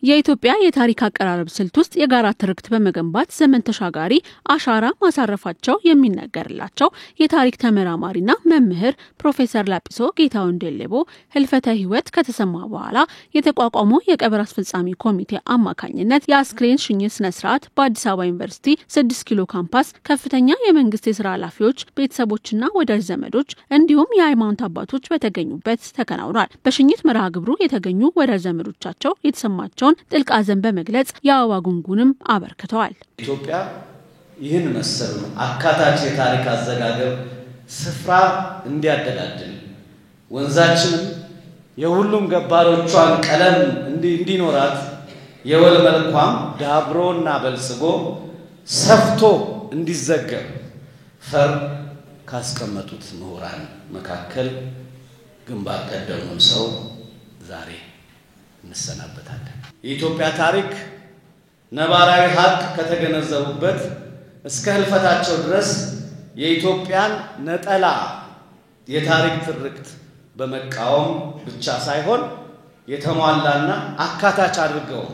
የኢትዮጵያ የታሪክ አቀራረብ ስልት ውስጥ የጋራ ትርክት በመገንባት ዘመን ተሻጋሪ አሻራ ማሳረፋቸው የሚነገርላቸው የታሪክ ተመራማሪና መምህር ፕሮፌሰር ላጲሶ ጌታሁን ዴሌቦ ህልፈተ ህይወት ከተሰማ በኋላ የተቋቋመው የቀብር አስፈጻሚ ኮሚቴ አማካኝነት የአስክሬን ሽኝት ስነ ስርዓት በአዲስ አበባ ዩኒቨርሲቲ 6 ኪሎ ካምፓስ ከፍተኛ የመንግስት የሥራ ኃላፊዎች፣ ቤተሰቦችና ወዳጅ ዘመዶች እንዲሁም የሃይማኖት አባቶች በተገኙበት ተከናውኗል። በሽኝት መርሃ ግብሩ የተገኙ ወዳጅ ዘመዶቻቸው የተሰማቸው ጥልቅ ሐዘን በመግለጽ የአበባ ጉንጉንም አበርክተዋል። ኢትዮጵያ ይህን መሰል አካታች የታሪክ አዘጋገብ ስፍራ እንዲያደላድል ወንዛችንም የሁሉም ገባሮቿን ቀለም እንዲኖራት የወል መልኳም ዳብሮና በልጽጎ ሰፍቶ እንዲዘገብ ፈር ካስቀመጡት ምሁራን መካከል ግንባር ቀደሙን ሰው ዛሬ እንሰናበታለን። የኢትዮጵያ ታሪክ ነባራዊ ሀቅ ከተገነዘቡበት እስከ ህልፈታቸው ድረስ የኢትዮጵያን ነጠላ የታሪክ ትርክት በመቃወም ብቻ ሳይሆን የተሟላና አካታች አድርገው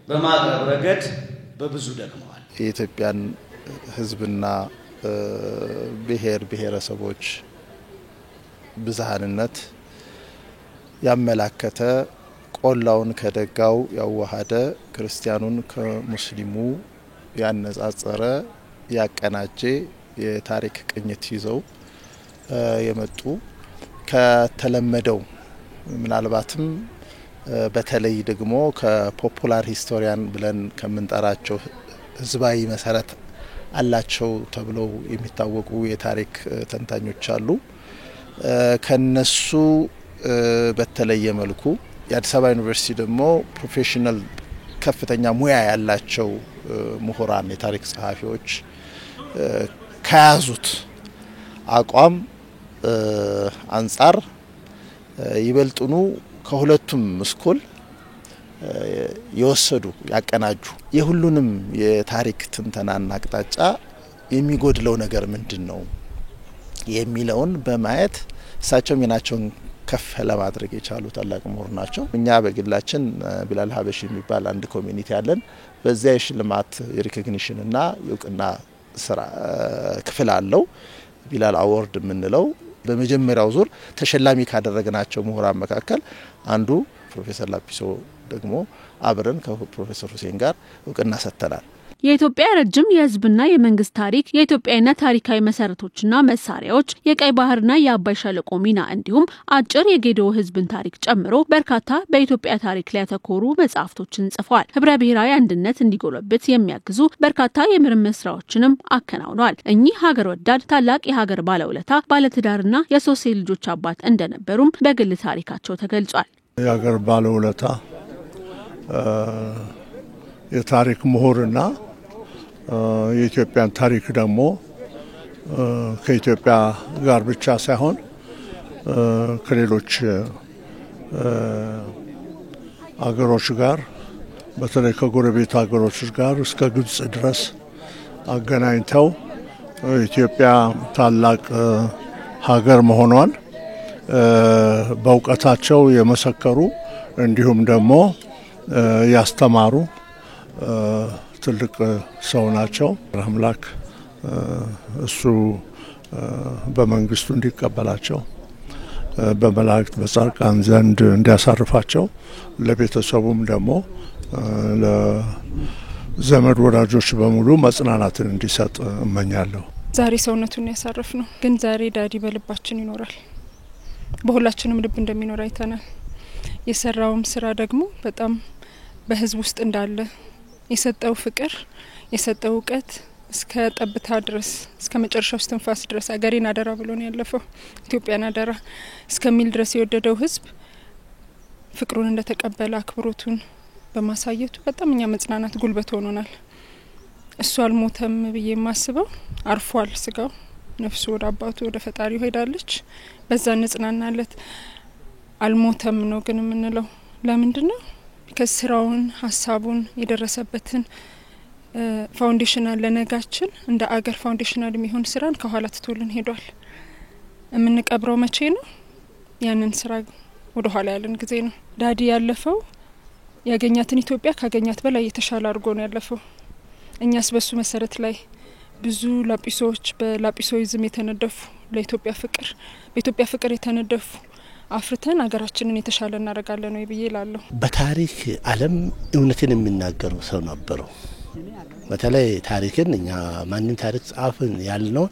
በማቅረብ ረገድ በብዙ ደክመዋል። የኢትዮጵያን ህዝብና ብሔር ብሔረሰቦች ብዝሃንነት ያመላከተ ቆላውን ከደጋው ያዋሃደ ክርስቲያኑን ከሙስሊሙ ያነጻጸረ ያቀናጀ የታሪክ ቅኝት ይዘው የመጡ ከተለመደው ምናልባትም በተለይ ደግሞ ከፖፑላር ሂስቶሪያን ብለን ከምንጠራቸው ህዝባዊ መሰረት አላቸው ተብለው የሚታወቁ የታሪክ ተንታኞች አሉ። ከነሱ በተለየ መልኩ የአዲስ አበባ ዩኒቨርሲቲ ደግሞ ፕሮፌሽናል ከፍተኛ ሙያ ያላቸው ምሁራን የታሪክ ጸሐፊዎች ከያዙት አቋም አንፃር ይበልጡኑ ከሁለቱም ስኩል የወሰዱ ያቀናጁ የሁሉንም የታሪክ ትንተናና አቅጣጫ የሚጎድለው ነገር ምንድነው የሚለውን በማየት እሳቸው ሚናቸውን ከፍ ለማድረግ የቻሉ ታላቅ ምሁር ናቸው። እኛ በግላችን ቢላል ሀበሺ የሚባል አንድ ኮሚኒቲ አለን። በዚያ የሽልማት የሪኮግኒሽን እና የውቅና ስራ ክፍል አለው። ቢላል አዋርድ የምንለው በመጀመሪያው ዙር ተሸላሚ ካደረግናቸው ምሁራን መካከል አንዱ ፕሮፌሰር ላጲሶ ደግሞ አብረን ከፕሮፌሰር ሁሴን ጋር እውቅና ሰጥተናል። የኢትዮጵያ ረጅም የህዝብና የመንግስት ታሪክ፣ የኢትዮጵያና ታሪካዊ መሰረቶችና መሳሪያዎች፣ የቀይ ባህርና የአባይ ሸለቆ ሚና እንዲሁም አጭር የጌዶ ህዝብን ታሪክ ጨምሮ በርካታ በኢትዮጵያ ታሪክ ላይ ያተኮሩ መጽሐፍቶችን ጽፏል። ህብረ ብሔራዊ አንድነት እንዲጎለብት የሚያግዙ በርካታ የምርምር ስራዎችንም አከናውኗል። እኚህ ሀገር ወዳድ ታላቅ የሀገር ባለውለታ ባለትዳርና የሶስት ልጆች አባት እንደነበሩም በግል ታሪካቸው ተገልጿል። የሀገር ባለውለታ የታሪክ ምሁርና የኢትዮጵያን ታሪክ ደግሞ ከኢትዮጵያ ጋር ብቻ ሳይሆን ከሌሎች አገሮች ጋር በተለይ ከጎረቤት አገሮች ጋር እስከ ግብጽ ድረስ አገናኝተው ኢትዮጵያ ታላቅ ሀገር መሆኗን በእውቀታቸው የመሰከሩ እንዲሁም ደግሞ ያስተማሩ ትልቅ ሰው ናቸው። አምላክ እሱ በመንግስቱ እንዲቀበላቸው በመላእክት በጻድቃን ዘንድ እንዲያሳርፋቸው ለቤተሰቡም ደግሞ ለዘመድ ወዳጆች በሙሉ መጽናናትን እንዲሰጥ እመኛለሁ። ዛሬ ሰውነቱን ያሳርፍ ነው፣ ግን ዛሬ ዳዲ በልባችን ይኖራል። በሁላችንም ልብ እንደሚኖር አይተናል። የሰራውም ስራ ደግሞ በጣም በህዝብ ውስጥ እንዳለ የሰጠው ፍቅር የሰጠው እውቀት እስከ ጠብታ ድረስ እስከ መጨረሻው እስትንፋስ ድረስ አገሬን አደራ ብሎ ነው ያለፈው። ኢትዮጵያን አደራ እስከሚል ድረስ የወደደው ህዝብ ፍቅሩን እንደተቀበለ አክብሮቱን በማሳየቱ በጣም እኛ መጽናናት ጉልበት ሆኖናል። እሱ አልሞተም ብዬ ማስበው አርፏል። ስጋው ነፍሱ ወደ አባቱ ወደ ፈጣሪው ሄዳለች። በዛ እንጽናናለት። አልሞተም ነው ግን የምንለው ለምንድነው? ከስራውን ሀሳቡን የደረሰበትን ፋውንዴሽናል ለነጋችን እንደ አገር ፋውንዴሽናል የሚሆን ስራን ከኋላ ትቶልን ሄዷል። የምንቀብረው መቼ ነው? ያንን ስራ ወደ ኋላ ያለን ጊዜ ነው። ዳዲ ያለፈው ያገኛትን ኢትዮጵያ ካገኛት በላይ የተሻለ አድርጎ ነው ያለፈው። እኛስ በሱ መሰረት ላይ ብዙ ላጲሶች በላጲሶይዝም የተነደፉ ለኢትዮጵያ ፍቅር በኢትዮጵያ ፍቅር የተነደፉ አፍርተን ሀገራችንን የተሻለ እናደርጋለን ነው ይብዬላለሁ። በታሪክ ዓለም እውነትን የሚናገሩ ሰው ነበሩ። በተለይ ታሪክን እኛ ማንንም ታሪክ ጻፍን ያልነው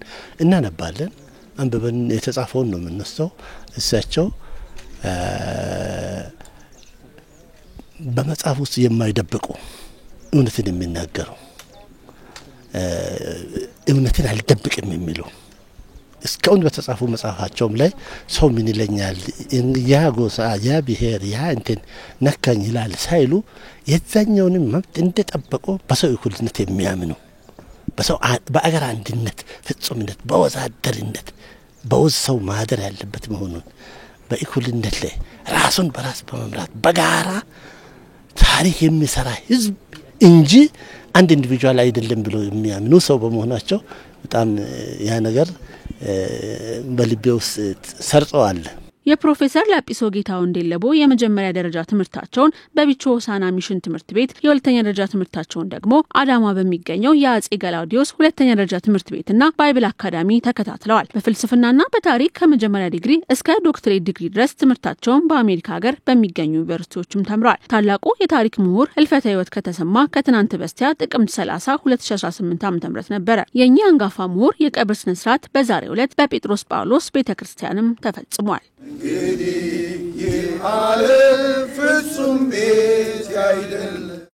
እናነባለን፣ አንብበን የተጻፈውን ነው የምንወስደው። እሳቸው በመጽሐፍ ውስጥ የማይደብቁ እውነትን የሚናገሩ እውነትን አልደብቅም የሚሉ እስካሁን በተጻፉ መጽሐፋቸውም ላይ ሰው ምን ይለኛል ያ ጎሳ ያ ብሔር ያ እንትን ነካኝ ይላል ሳይሉ የዛኛውንም መብት እንደጠበቁ በሰው እኩልነት የሚያምኑ በሰው በአገር አንድነት ፍጹምነት በወዛደርነት በውዝ ሰው ማደር ያለበት መሆኑን በእኩልነት ላይ ራሱን በራስ በመምራት በጋራ ታሪክ የሚሰራ ህዝብ እንጂ አንድ ኢንዲቪጁዋል አይደለም ብሎ የሚያምኑ ሰው በመሆናቸው በጣም ያ ነገር በልቤ ውስጥ ሰርጸዋል። የፕሮፌሰር ላጲሶ ጌታውን ዴለቦ የመጀመሪያ ደረጃ ትምህርታቸውን በቢቾ ሆሳና ሚሽን ትምህርት ቤት የሁለተኛ ደረጃ ትምህርታቸውን ደግሞ አዳማ በሚገኘው የአጼ ገላውዲዮስ ሁለተኛ ደረጃ ትምህርት ቤትና ባይብል አካዳሚ ተከታትለዋል። በፍልስፍናና በታሪክ ከመጀመሪያ ዲግሪ እስከ ዶክትሬት ዲግሪ ድረስ ትምህርታቸውን በአሜሪካ ሀገር በሚገኙ ዩኒቨርሲቲዎችም ተምረዋል። ታላቁ የታሪክ ምሁር ህልፈተ ህይወት ከተሰማ ከትናንት በስቲያ ጥቅምት 30 2018 ዓ.ም ነበረ። የኛ አንጋፋ ምሁር የቀብር ስነ ስርዓት በዛሬው ዕለት በጴጥሮስ ጳውሎስ ቤተክርስቲያንም ተፈጽሟል። እንግዲህ ይህ ዓለም ፍጹም ቤት አይደለም።